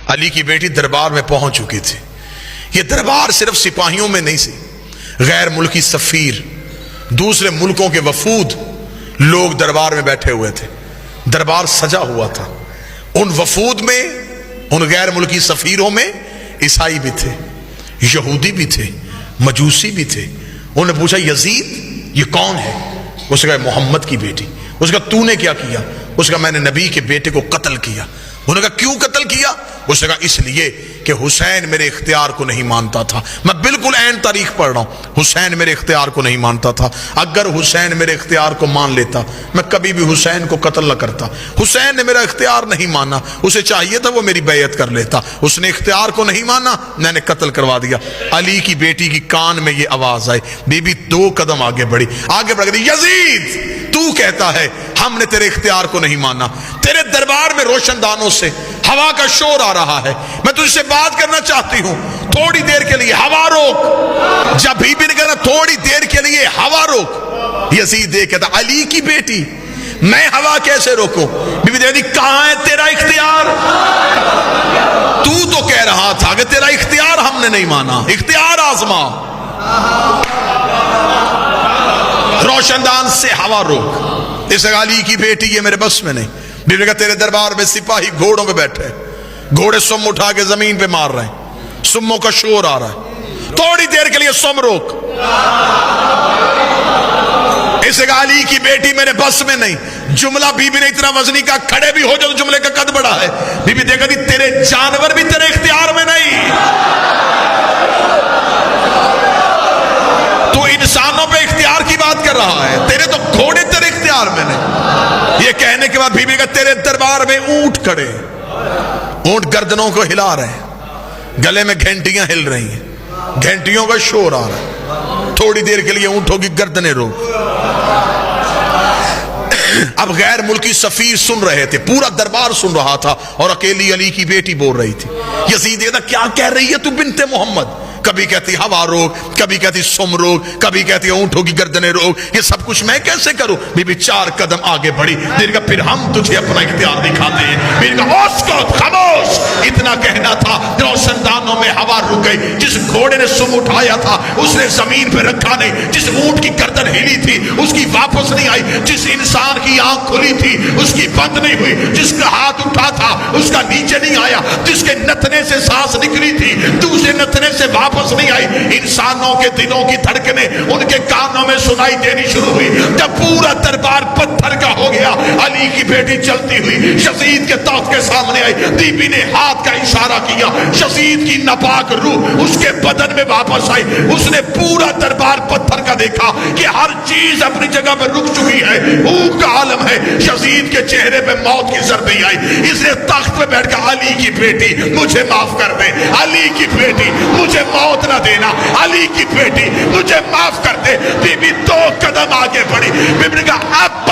علی کی بیٹی دربار میں پہنچ چکی تھی. یہ دربار صرف سپاہیوں میں نہیں سی، غیر ملکی سفیر، دوسرے ملکوں کے وفود لوگ دربار میں بیٹھے ہوئے تھے. دربار سجا ہوا تھا. ان وفود میں، ان غیر ملکی سفیروں میں عیسائی بھی تھے، یہودی بھی تھے، مجوسی بھی تھے. انہوں نے پوچھا یزید یہ کون ہے؟ اس نے کہا محمد کی بیٹی. اس نے کہا تو نے کیا کیا؟ اس نے کہا میں نے نبی کے بیٹے کو قتل کیا. انہوں نے کہا کیوں قتل کیا؟ اس نے کہا اس لیے کہ حسین میرے اختیار کو نہیں مانتا تھا. میں بالکل عین تاریخ پڑھ رہا ہوں. حسین میرے اختیار کو نہیں مانتا تھا. اگر حسین میرے اختیار کو مان لیتا میں کبھی بھی حسین کو قتل نہ کرتا. حسین نے میرا اختیار نہیں مانا، اسے چاہیے تھا وہ میری بیعت کر لیتا. اس نے اختیار کو نہیں مانا، میں نے قتل کروا دیا. علی کی بیٹی کی کان میں یہ آواز آئی. بی بی 2 قدم آگے بڑھ گئی. یزید تو کہتا ہے ہم نے تیرے اختیار کو نہیں مانا. تیرے دربار میں روشن دانوں سے ہوا کا شور آ رہا ہے. میں تجھ سے بات کرنا چاہتی ہوں، تھوڑی دیر کے لیے ہوا روک. جب بی بی نے کہا تھوڑی دیر کے لیے ہوا روک، یزید کہتا علی کی بیٹی میں ہوا کیسے روکوں؟ بی بی کہتی کہاں ہے تیرا اختیار؟ تو کہہ رہا تھا کہ تیرا اختیار ہم نے نہیں مانا. اختیار آزما. روشن دان سے ہوا روک. اس علی کی بیٹی یہ میرے بس میں نہیں. بی بی کہا تیرے دربار میں سپاہی گھوڑوں پہ بیٹھے، گھوڑے سم اٹھا کے زمین پہ مار رہے ہیں، سموں کا شور آ رہا ہے. تھوڑی دیر کے لیے سم روک. اس علی کی بیٹی میرے بس میں نہیں. جملہ بی بی نے اتنا وزنی کا کھڑے بھی ہو جو جملے کا قد بڑا ہے. بی بی دیکھا تھی تیرے جانور بھی تیرے اختیار میں نہیں. تو انسانوں پہ اختیار کی بات کر رہا ہے، تیرے تو گھوڑے تیرے اختیار میں نہیں. یہ کہنے کے بعد بی بی کا تیرے دربار میں اونٹ کھڑے، اونٹ گردنوں کو ہلا رہے ہیں، گلے میں گھنٹیاں ہل رہی ہیں، گھنٹیوں کا شور آ رہا ہے. تھوڑی دیر کے لیے اونٹوں کی گردنیں روک. اب غیر ملکی سفیر سن رہے تھے، پورا دربار سن رہا تھا، اور اکیلی علی کی بیٹی بول رہی تھی. یزید کہتا کیا کہہ رہی ہے تو بنت محمد؟ کبھی کہتی ہوا روک، کبھی کہتی سم روک، کبھی کہتی اونٹوں کی گردنیں روک. یہ سب کچھ میں کیسے کروں؟ بی بی 4 قدم آگے بڑھی. دیر کا پھر ہم تجھے اپنا اختیار دکھاتے ہیں. بی بی کا اسکت خاموش. اتنا کہنا تھا روشن دانوں میں ہوا رک گئی. جس گھوڑے نے سم اٹھایا تھا اس نے زمین پہ رکھا نہیں. جس اونٹ کی گردن ہلی تھی اس کی واپس نہیں آئی. جس انسان کی آنکھ کھلی تھی اس کی بند نہیں ہوئی. جس کا ہاتھ اٹھا تھا اس کا نیچے نہیں آیا. جس کے نتنے سے سانس نکلی تھی دوسرے نتنے سے واپس نہیں آئی. انسانوں کے دلوں کی دھڑکنیں ان کے کانوں میں سنائی دینی شروع ہوئی. جب پورا دربار پتھر کا ہو گیا، علی کی بیٹی چلتی ہوئی یزید کے تخت کے سامنے آئی. بی بی نے ہاتھ کا اشارہ کیا. یزید کی ناپاک روح اس کے بدن میں واپس آئی. اس نے پورا دربار پتھر کا دیکھا کہ ہر چیز اپنی جگہ پہ رک چکی ہے. بھوک کا عالم ہے. یزید کے چہرے پہ موت کی زردی آئی. اس نے تخت پہ بیٹھ کر علی کی بیٹی مجھے معاف کر دے، علی کی بیٹی مجھے موت نہ دینا، علی کی بیٹی مجھے معاف کر دے. بی بی 2 قدم آگے بڑھی. بی بی نے کہا اب